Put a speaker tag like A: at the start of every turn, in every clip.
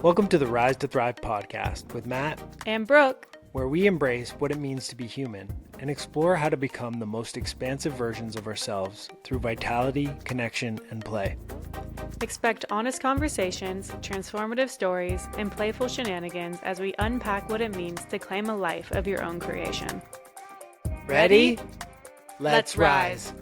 A: Welcome to the Rise to Thrive podcast with Matt
B: and Brooke,
A: where we embrace what it means to be human and explore how to become the most expansive versions of ourselves through vitality, connection, and play.
B: Expect honest conversations, transformative stories, and playful shenanigans as we unpack what it means to claim a life of your own creation.
A: Ready?
B: Let's rise.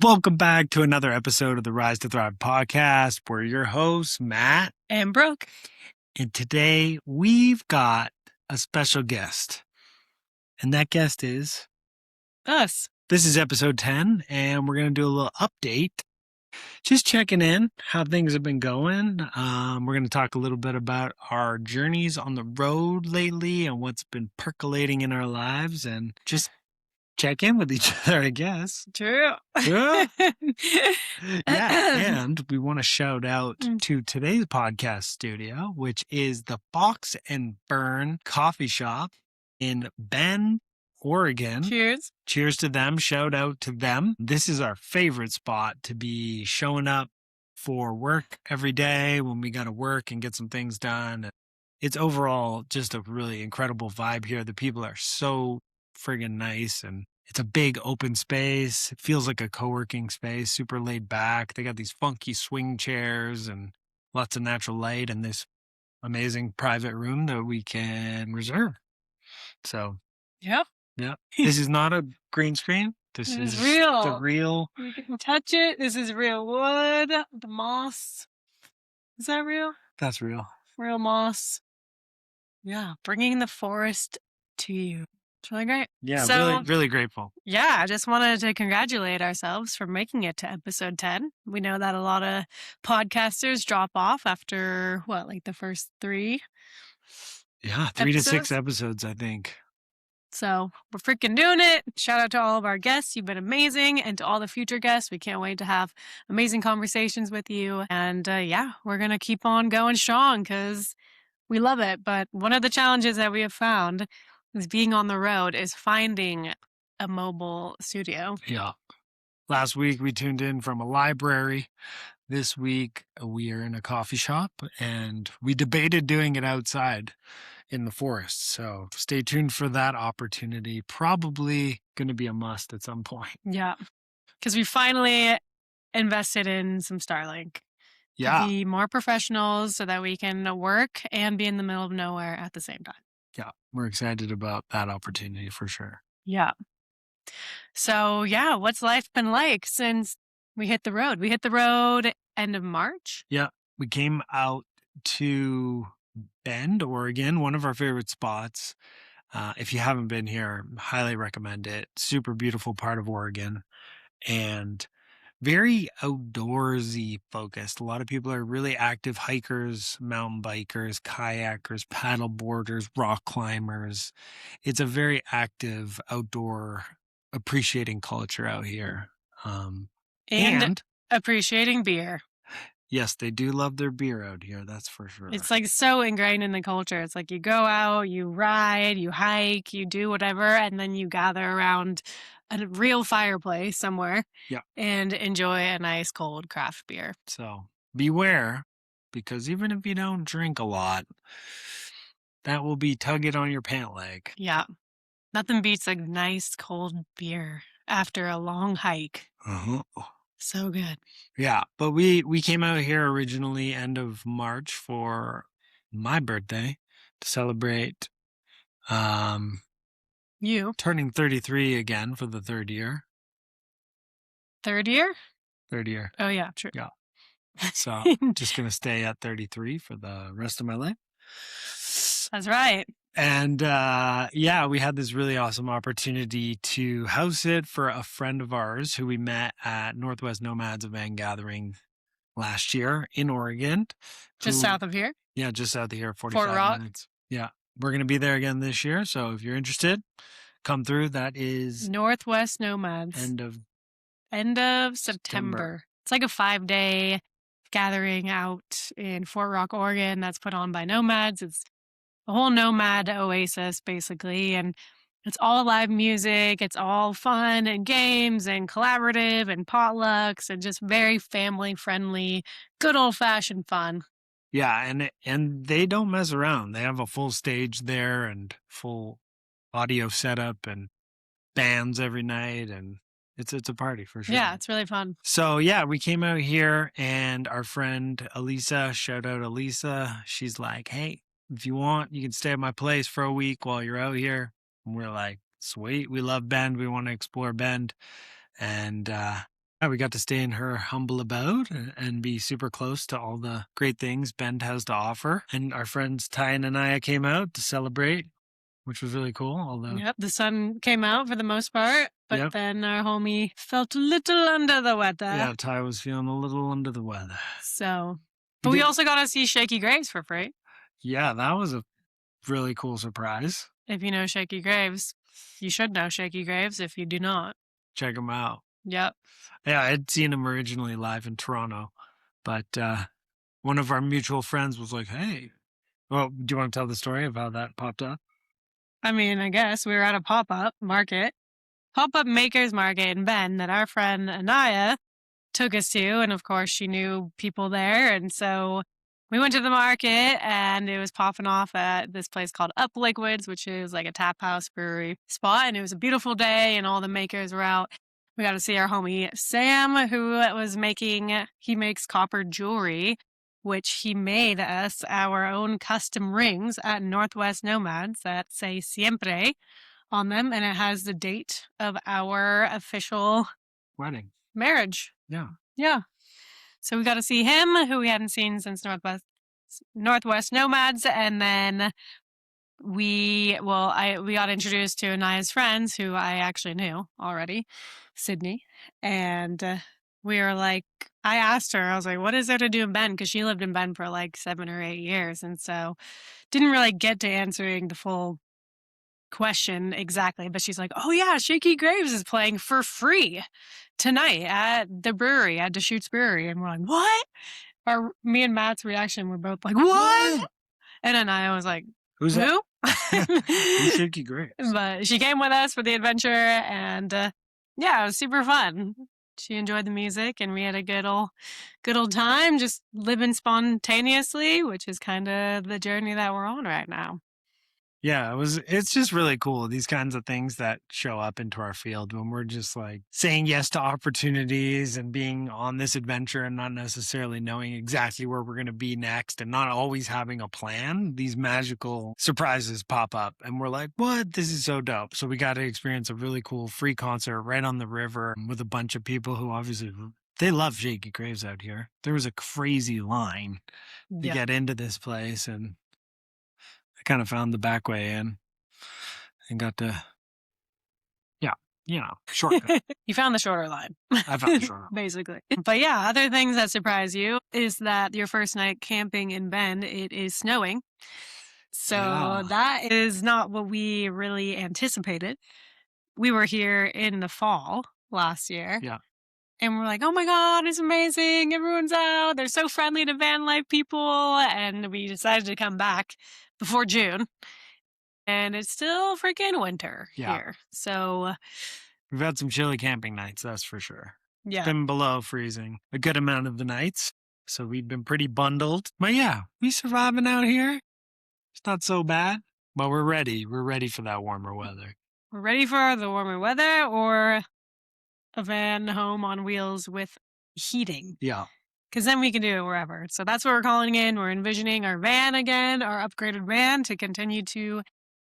A: Welcome back to another episode of the Rise to Thrive podcast. We're your hosts, Matt
B: And Brooke.
A: and today we've got a special guest. And that guest is
B: Us.
A: This is episode 10, and we're going to do a little update. Just checking in how things have been going. We're going to talk a little bit about our journeys on the road lately and what's been percolating in our lives and just check in with each other, I guess.
B: True.
A: Yeah. And we want to shout out to today's podcast studio, which is the Box and Burn Coffee Shop in Bend, Oregon.
B: Cheers.
A: Cheers to them. Shout out to them. This is our favorite spot to be showing up for work every day when we got to work and get some things done. It's overall just a really incredible vibe here. The people are so friggin' nice, and it's a big open space. It feels like a co-working space, super laid back. They got these funky swing chairs and lots of natural light and this amazing private room that we can reserve. So,
B: Yep.
A: yeah, this is not a green screen. This is
B: real.
A: the real.
B: You can touch it. This is real wood. The moss. Is that real?
A: That's real.
B: Real moss. Yeah. Bringing the forest to you. It's really great.
A: Yeah,
B: So-
A: really, really grateful.
B: Yeah, I just wanted to congratulate ourselves for making it to episode 10. We know that a lot of podcasters drop off after, like the first 3.
A: Yeah, 3 to 6
B: Episodes?
A: episodes, I think.
B: So we're freaking doing it. Shout out to all of our guests. You've been amazing. And to all the future guests, we can't wait to have amazing conversations with you. And we're going to keep on going strong because we love it. But one of the challenges that we have found is being on the road is finding a mobile studio.
A: Yeah. Last week we tuned in from a library. This week we are in a coffee shop, and we debated doing it outside in the forest. So stay tuned for that opportunity. Probably going to be a must at some point.
B: Yeah. Because we finally invested in some Starlink.
A: Yeah.
B: To be more professionals so that we can work and be in the middle of nowhere at the same time.
A: Yeah. We're excited about that opportunity for sure.
B: Yeah. So, what's life been like since we hit the road? We hit the road end of March.
A: Yeah. We came out to Bend, Oregon, one of our favorite spots. If you haven't been here, highly recommend it. Super beautiful part of Oregon and very outdoorsy focused. A lot of people are really active hikers, mountain bikers, kayakers, paddle boarders, rock climbers. It's a very active outdoor appreciating culture out here.
B: And appreciating beer.
A: Yes, they do love their beer out here. That's for sure.
B: It's like so ingrained in the culture. It's like you go out, you ride, you hike, you do whatever, and then you gather around a real fireplace somewhere.
A: Yeah.
B: And enjoy a nice cold craft beer.
A: So beware, because even if you don't drink a lot, that will be tugging on your pant leg.
B: Yeah. Nothing beats a nice cold beer after a long hike.
A: Uh-huh.
B: So good.
A: Yeah, but we came out here originally end of March for my birthday to celebrate
B: You.
A: turning 33 again for the third year.
B: Third year?
A: Third year.
B: Oh, yeah, true.
A: Yeah. So just going to stay at 33 for the rest of my life.
B: That's right.
A: And we had this really awesome opportunity to house it for a friend of ours who we met at Northwest Nomads Event Gathering last year in Oregon.
B: Just south of here.
A: Yeah, just south of here, 45
B: Fort Rock.
A: minutes. Yeah, we're going to be there again this year. So if you're interested, come through. That is
B: Northwest Nomads. End of September. It's like a 5-day gathering out in Fort Rock, Oregon that's put on by nomads. It's a whole nomad oasis, basically. And It's all live music. It's all fun and games and collaborative and potlucks and just very family friendly, good old fashioned fun.
A: Yeah, and they don't mess around. They have a full stage there and full audio setup and bands every night, and it's a party for sure.
B: Yeah, it's really fun.
A: So yeah, we came out here and our friend Elisa, shout out Elisa, she's like, "Hey, if you want, you can stay at my place for a week while you're out here." And we're like, "Sweet, we love Bend. We want to explore Bend." And yeah, we got to stay in her humble abode and be super close to all the great things Bend has to offer. And our friends Ty and Anaya came out to celebrate, which was really cool. Although,
B: Yep, the sun came out for the most part, but
A: Yep.
B: then our homie felt a little under the weather.
A: yeah, Ty was feeling a little under the weather.
B: So, but we
A: did-
B: also got to see Shaky Graves for free.
A: Yeah, that was a really cool surprise.
B: If you know Shaky Graves, you should know Shaky Graves. If you do not,
A: Check him out.
B: yep.
A: Yeah, I had seen him originally live in Toronto, but one of our mutual friends was like, "Hey, well, do you want to tell the story of how that popped up?"
B: I mean, I guess we were at a pop-up makers market in Bend that our friend Anaya took us to. And of course, she knew people there. And so we went to the market and it was popping off at this place called Up Liquids, which is like a tap house brewery spot. And it was a beautiful day and all the makers were out. We got to see our homie Sam, who he makes copper jewelry, which he made us our own custom rings at Northwest Nomads that say Siempre on them. And it has the date of our official
A: Wedding.
B: marriage.
A: Yeah.
B: Yeah. So we got to see him, who we hadn't seen since Northwest Nomads, and then we got introduced to Anaya's friends, who I actually knew already, Sydney, and we were like, I asked her, I was like, "What is there to do in Bend?" Because she lived in Bend for like 7 or 8 years, and so didn't really get to answering the full question exactly. But she's like, "Oh yeah, Shaky Graves is playing for free tonight at the brewery, at Deschutes Brewery." And we're like, "What?" Me and Matt's reaction were both like, "What?" And then I was like,
A: Who's
B: "Who?"
A: Who's Shaky Graves?
B: But she came with us for the adventure, and yeah, it was super fun. She enjoyed the music, and we had a good old time just living spontaneously, which is kind of the journey that we're on right now.
A: Yeah, it's just really cool. These kinds of things that show up into our field when we're just like saying yes to opportunities and being on this adventure and not necessarily knowing exactly where we're going to be next and not always having a plan. These magical surprises pop up and we're like, "What? This is so dope." So we got to experience a really cool free concert right on the river with a bunch of people who obviously they love Shaky Graves out here. There was a crazy line to
B: Yeah.
A: get into this place, and I kind of found the back way in and got to, shortcut.
B: You found the shorter line.
A: I found the shorter line.
B: Basically. But yeah, other things that surprise you is that your first night camping in Bend, it is snowing. So
A: Yeah.
B: that is not what we really anticipated. We were here in the fall last year.
A: Yeah.
B: And we're like, "Oh my God, it's amazing. Everyone's out. They're so friendly to van life people." And we decided to come back before June. And it's still freaking winter here. So
A: We've had some chilly camping nights, that's for sure.
B: yeah.
A: It's been below freezing a good amount of the nights. So we've been pretty bundled. But yeah, we surviving out here. It's not so bad. But we're ready. We're ready for that warmer weather.
B: We're ready for the warmer weather or a van home on wheels with heating.
A: Yeah.
B: Because then we can do it wherever. So that's what we're calling in. We're envisioning our van again, our upgraded van, to continue to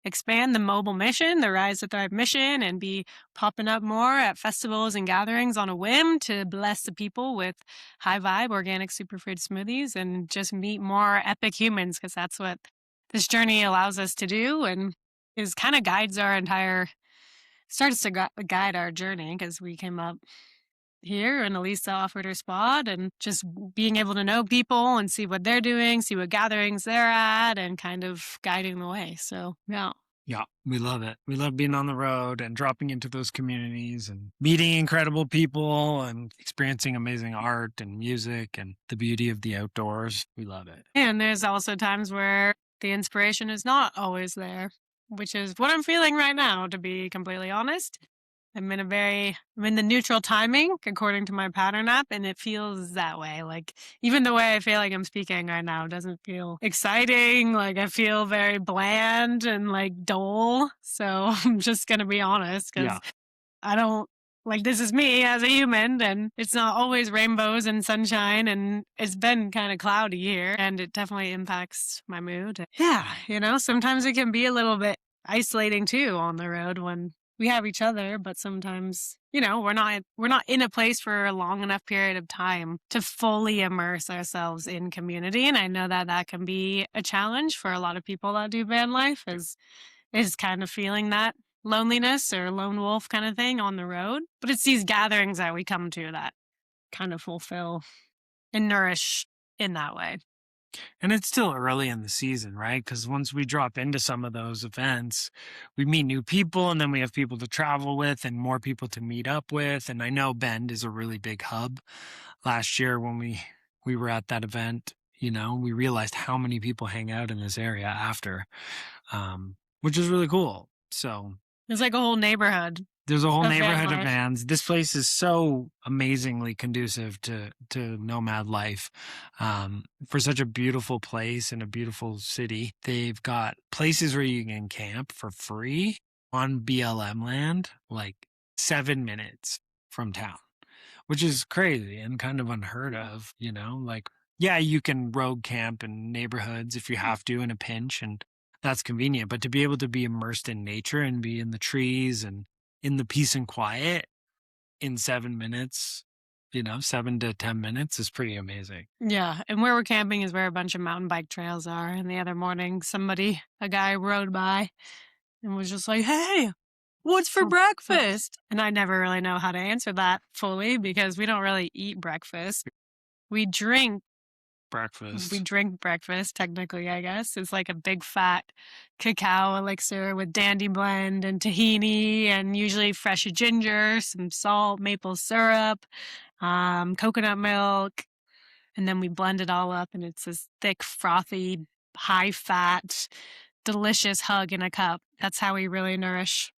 B: expand the mobile mission, the Rise to Thrive mission, and be popping up more at festivals and gatherings on a whim to bless the people with high vibe organic superfood smoothies and just meet more epic humans, because that's what this journey allows us to do and is kind of starts to guide our journey, because we came up here and Elisa offered her spot, and just being able to know people and see what they're doing, see what gatherings they're at, and kind of guiding the way. So yeah.
A: Yeah, we love it. We love being on the road and dropping into those communities and meeting incredible people and experiencing amazing art and music and the beauty of the outdoors. We love it.
B: And there's also times where the inspiration is not always there. which is what I'm feeling right now, to be completely honest. I'm in the neutral timing according to my pattern app, and it feels that way. Like, even the way I feel like I'm speaking right now doesn't feel exciting. Like, I feel very bland and like dull. So I'm just going to be honest, because I don't like, this is me as a human, and it's not always rainbows and sunshine, and it's been kind of cloudy here, and it definitely impacts my mood. Yeah, sometimes it can be a little bit isolating too on the road when we have each other, but sometimes, we're not in a place for a long enough period of time to fully immerse ourselves in community, and I know that that can be a challenge for a lot of people that do van life, is kind of feeling that loneliness or lone wolf kind of thing on the road. But it's these gatherings that we come to that kind of fulfill and nourish in that way.
A: And it's still early in the season, right? Because once we drop into some of those events, we meet new people and then we have people to travel with and more people to meet up with. And I know Bend is a really big hub. Last year when we were at that event, we realized how many people hang out in this area after, which is really cool. So
B: It's like a whole neighborhood.
A: there's a whole
B: Of van
A: neighborhood of
B: life.
A: vans. This place is so amazingly conducive to nomad life. For such a beautiful place and a beautiful city, they've got places where you can camp for free on BLM land, like 7 minutes from town, which is crazy and kind of unheard of, like, yeah, you can road camp in neighborhoods if you have to in a pinch, and that's convenient. But to be able to be immersed in nature and be in the trees and in the peace and quiet in 7 minutes, 7 to 10 minutes is pretty amazing.
B: Yeah. And where we're camping is where a bunch of mountain bike trails are. And the other morning, a guy rode by and was just like, "Hey, what's for breakfast?" And I never really know how to answer that fully because we don't really eat breakfast. We drink breakfast, technically, I guess. It's like a big fat cacao elixir with dandy blend and tahini and usually fresh ginger, some salt, maple syrup, coconut milk. And then we blend it all up and it's this thick, frothy, high fat, delicious hug in a cup. That's how we really nourish.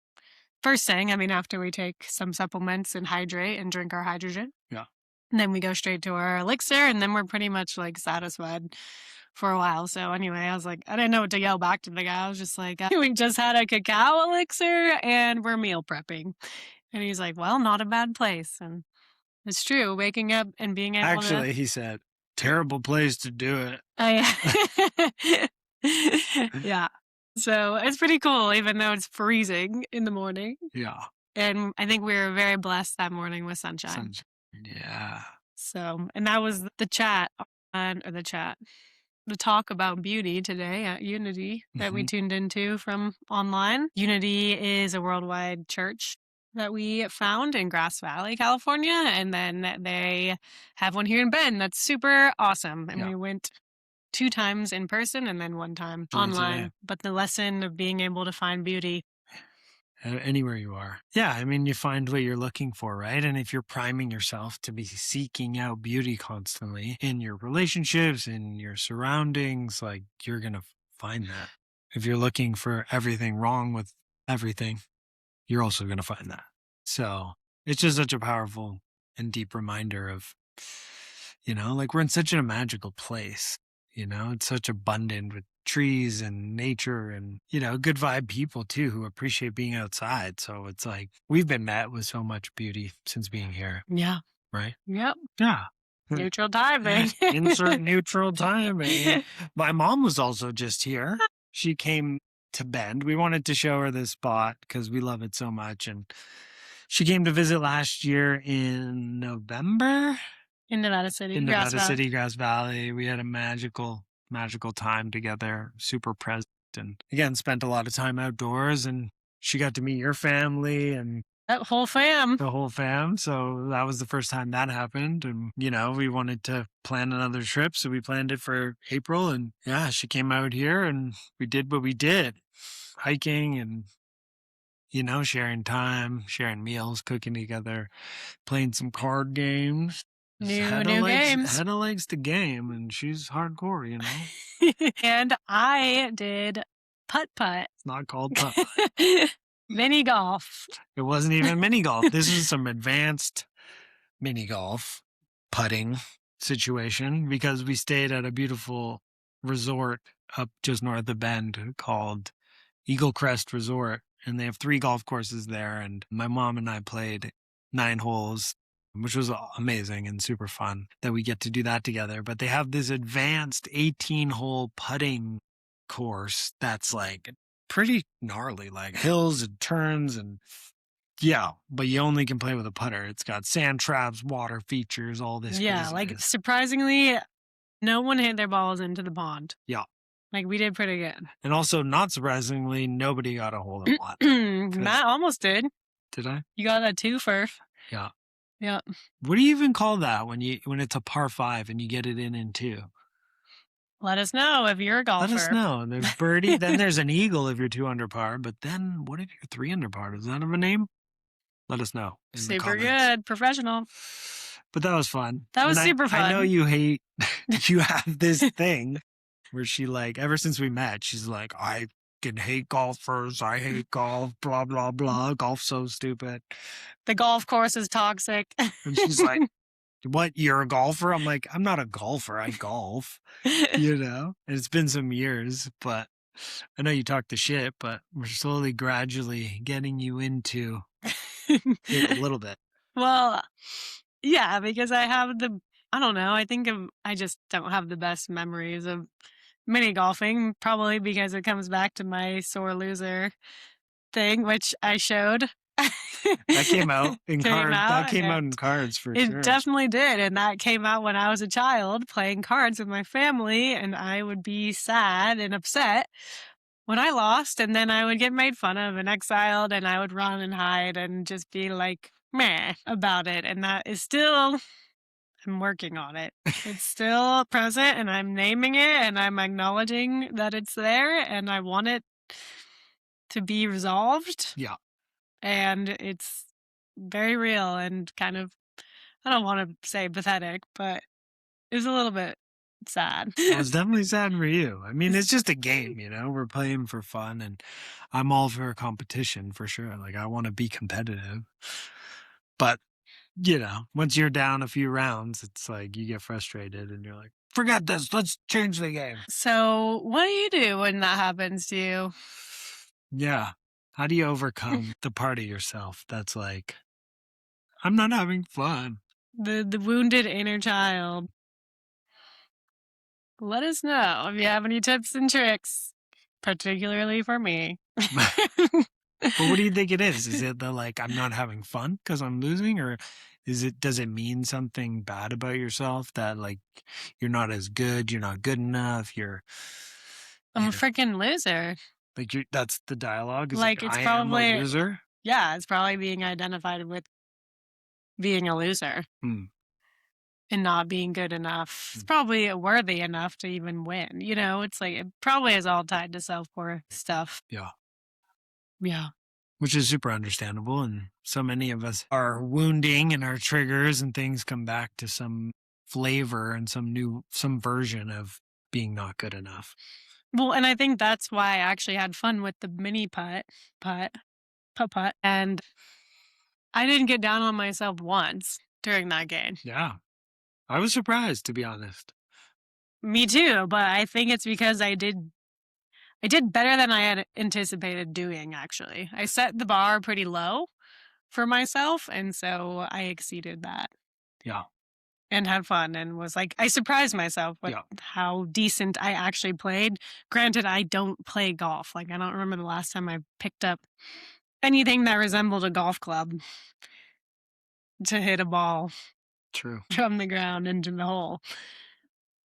B: First thing, after we take some supplements and hydrate and drink our hydrogen.
A: Yeah.
B: And then we go straight to our elixir, and then we're pretty much like satisfied for a while. So anyway, I was like, I didn't know what to yell back to the guy. I was just like, we just had a cacao elixir and we're meal prepping. And he's like, well, not a bad place. And it's true, waking up and being able
A: Actually, he said, terrible place to do
B: it. Yeah. So it's pretty cool, even though it's freezing in the morning.
A: Yeah.
B: And I think we were very blessed that morning with sunshine.
A: Yeah.
B: So, and that was the talk about beauty today at Unity that we tuned into from online. Unity is a worldwide church that we found in Grass Valley, California. And then they have one here in Bend that's super awesome. And we went 2 times in person and then 1 time online. But the lesson of being able to find beauty
A: anywhere you are. Yeah, you find what you're looking for, right? And if you're priming yourself to be seeking out beauty constantly in your relationships, in your surroundings, like, you're going to find that. If you're looking for everything wrong with everything, you're also going to find that. So it's just such a powerful and deep reminder of, like, we're in such a magical place. It's such abundant with trees and nature and, good vibe people too who appreciate being outside. So it's like we've been met with so much beauty since being here.
B: Yeah.
A: Right?
B: Yep.
A: Yeah.
B: Neutral timing.
A: Insert neutral timing. My mom was also just here. She came to Bend. We wanted to show her this spot because we love it so much. And she came to visit last year in November.
B: In Nevada City, Grass
A: Valley. We had a magical time together, super present, and again, spent a lot of time outdoors, and she got to meet your family and
B: the whole fam.
A: So that was the first time that happened. And, we wanted to plan another trip. So we planned it for April, and yeah, she came out here and we did what we did, hiking and, sharing time, sharing meals, cooking together, playing some card games.
B: New games.
A: Hannah likes the game, and she's hardcore,
B: And I did putt-putt.
A: It's not called putt.
B: Mini golf.
A: It wasn't even mini golf. This is some advanced mini golf putting situation because we stayed at a beautiful resort up just north of Bend called Eagle Crest Resort. And they have 3 golf courses there. And my mom and I played 9 holes, which was amazing and super fun that we get to do that together. But they have this advanced 18-hole putting course that's like pretty gnarly, like hills and turns and yeah, but you only can play with a putter. It's got sand traps, water features, all this.
B: Yeah, like
A: craziness.
B: surprisingly, no one hit their balls into the pond.
A: Yeah.
B: Like we did pretty good.
A: And also, not surprisingly, nobody got a hole in one.
B: Matt almost did.
A: Did I?
B: You got that 2 for.
A: Yeah.
B: Yeah.
A: What do you even call that when it's a par 5 and you get it in 2?
B: Let us know if you're a golfer.
A: Let us know. There's birdie. Then there's an eagle if you're 2 under par. But then what if you're 3 under par? Does that have a name? Let us know.
B: Super good. Professional.
A: But that was fun.
B: That was super fun.
A: I know you hate, you have this thing where she like, ever since we met, she's like, I can hate golfers. I hate golf, blah, blah, blah. Golf's so stupid.
B: The golf course is toxic.
A: And she's like, what, you're a golfer? I'm like, I'm not a golfer. I golf, you know? And it's been some years, but I know you talk the shit, but we're slowly, gradually getting you into it a little bit.
B: Well, yeah, because I don't know, I just don't have the best memories of mini golfing, probably because it comes back to my sore loser thing, which I showed.
A: That came out in cards. That came out in cards for sure.
B: It definitely did. And that came out when I was a child playing cards with my family, and I would be sad and upset when I lost, and then I would get made fun of and exiled, and I would run and hide and just be like meh about it. And that is still, I'm working on it. It's still present, and I'm naming it, and I'm acknowledging that it's there, and I want it to be resolved.
A: Yeah.
B: And it's very real and kind of, I don't want to say pathetic, but it's a little bit sad.
A: It was definitely sad for you. I mean, it's just a game, you know? We're playing for fun, and I'm all for a competition for sure. Like, I want to be competitive. But, you know, once you're down a few rounds, it's like you get frustrated and you're like, forget this. Let's change the game.
B: So what do you do when that happens to you?
A: Yeah. How do you overcome the part of yourself that's like, I'm not having fun?
B: The wounded inner child. Let us know if you have any tips and tricks, particularly for me.
A: But what do you think it is? Is it the like, I'm not having fun because I'm losing? Or does it mean something bad about yourself that like, you're not as good, you're not good enough,
B: I'm a freaking loser.
A: Like that's the dialogue? Is
B: like it's
A: I
B: probably
A: am a loser?
B: Yeah, it's probably being identified with being a loser. And not being good enough. It's probably worthy enough to even win. You know, it's like it probably is all tied to self-worth stuff.
A: Yeah.
B: Yeah.
A: Which is super understandable. And so many of us are wounding and our triggers and things come back to some flavor and some version of being not good enough.
B: Well, and I think that's why I actually had fun with the mini putt. And I didn't get down on myself once during that game.
A: Yeah. I was surprised, to be honest.
B: Me too, but I think it's because I did better than I had anticipated doing, actually. I set the bar pretty low for myself, and so I exceeded that.
A: Yeah.
B: And had fun and was like, I surprised myself with how decent I actually played. Granted, I don't play golf. Like, I don't remember the last time I picked up anything that resembled a golf club to hit a ball.
A: True.
B: From the ground into the hole.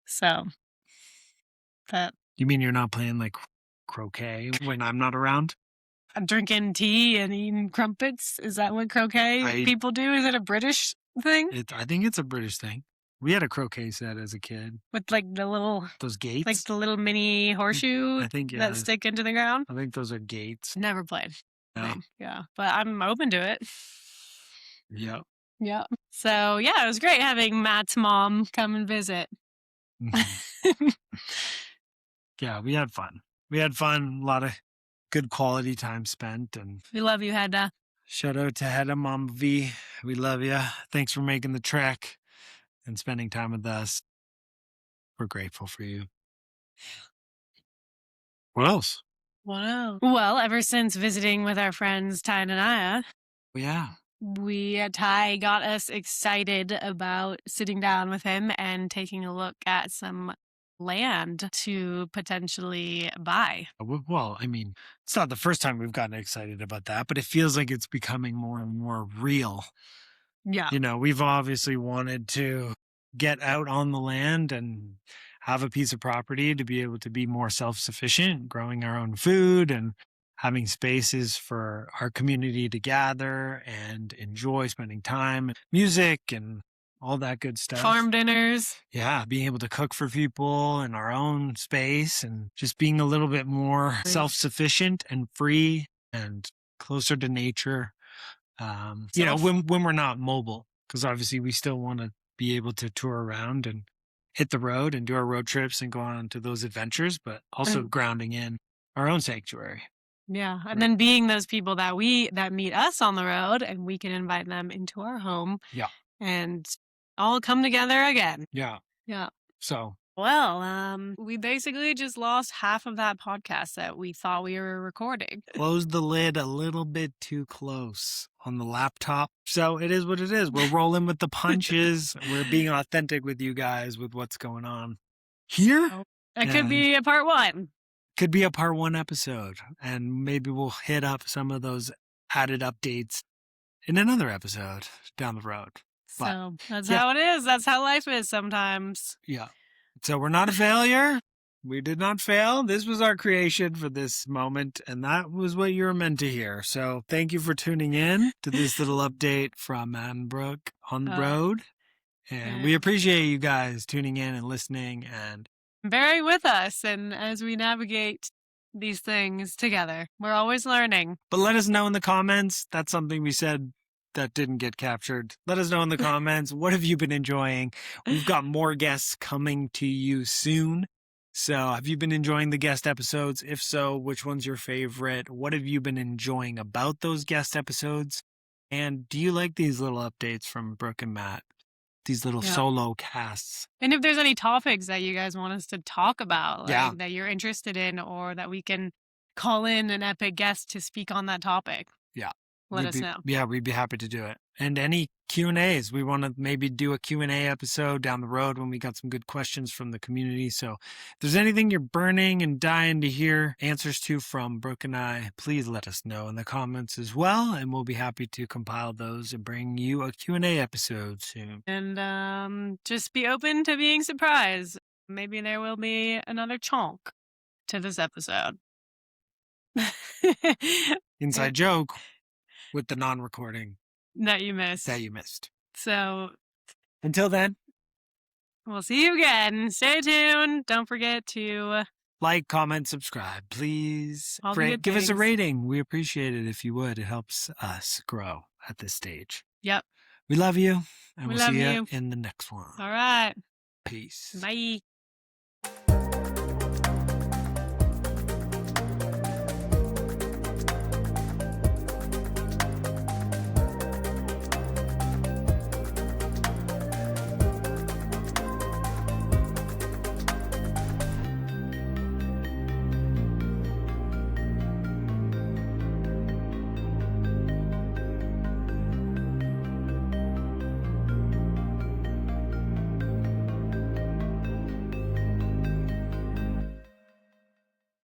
B: So that.
A: You mean you're not playing like croquet when I'm not around?
B: I'm drinking tea and eating crumpets. Is that what croquet people do? Is it a British thing?
A: I think it's a British thing. We had a croquet set as a kid.
B: With like the little...
A: Those gates?
B: Like the little mini horseshoe that stick into the ground?
A: I think those are gates.
B: Never played.
A: No.
B: Yeah. But I'm open to it.
A: Yep.
B: Yeah. So, yeah, it was great having Matt's mom come and visit.
A: Yeah, we had fun. We had fun, a lot of good quality time spent. And
B: We love you, Hedda.
A: shout out to Hedda, Mom V. We love you. Thanks for making the trek and spending time with us. We're grateful for you. What else?
B: Wow. Well, ever since visiting with our friends Ty and Anaya,
A: Yeah.
B: Ty got us excited about sitting down with him and taking a look at some land to potentially buy.
A: Well, I mean, it's not the first time we've gotten excited about that, but it feels like it's becoming more and more real.
B: Yeah.
A: You know, we've obviously wanted to get out on the land and have a piece of property to be able to be more self-sufficient, growing our own food and having spaces for our community to gather and enjoy spending time, music and all that good stuff.
B: Farm dinners.
A: Yeah, being able to cook for people in our own space and just being a little bit more self-sufficient and free and closer to nature. You know, when we're not mobile, because obviously we still want to be able to tour around and hit the road and do our road trips and go on to those adventures, but also grounding in our own sanctuary.
B: Yeah. And then being those people that meet us on the road and we can invite them into our home.
A: Yeah.
B: And all come together again.
A: Yeah.
B: Yeah.
A: So,
B: well, we basically just lost half of that podcast that we thought we were recording.
A: Closed the lid a little bit too close on the laptop. So it is what it is. We're rolling with the punches. We're being authentic with you guys with what's going on here.
B: It could be a part 1.
A: Could be a part 1 episode. And maybe we'll hit up some of those added updates in another episode down the road.
B: So that's how it is. That's how life is sometimes.
A: Yeah. So we're not a failure. We did not fail. This was our creation for this moment, and that was what you were meant to hear. So thank you for tuning in to this little update from Matt and Brooke on the road. And we appreciate you guys tuning in and listening and
B: bearing with us. And as we navigate these things together, we're always learning.
A: But let us know in the comments. That's something we said that didn't get captured. Let us know in the comments. What have you been enjoying? We've got more guests coming to you soon. So have you been enjoying the guest episodes? If so, which one's your favorite? What have you been enjoying about those guest episodes? And do you like these little updates from Brooke and Matt? These little solo casts.
B: And if there's any topics that you guys want us to talk about, like that you're interested in, or that we can call in an epic guest to speak on that topic.
A: Yeah.
B: Let us know.
A: Yeah, we'd be happy to do it. And any Q&As. We want to maybe do a Q&A episode down the road when we got some good questions from the community. So if there's anything you're burning and dying to hear answers to from Brooke and I, please let us know in the comments as well. And we'll be happy to compile those and bring you a Q&A episode soon.
B: And just be open to being surprised. Maybe there will be another chonk to this episode.
A: Inside joke. With the non-recording.
B: That you missed. So.
A: Until then.
B: We'll see you again. Stay tuned. Don't forget to.
A: Like, comment, subscribe, please.
B: Give
A: us a rating. We appreciate it if you would. It helps us grow at this stage.
B: Yep.
A: We love you. And we'll see you in the next one.
B: All right.
A: Peace.
B: Bye.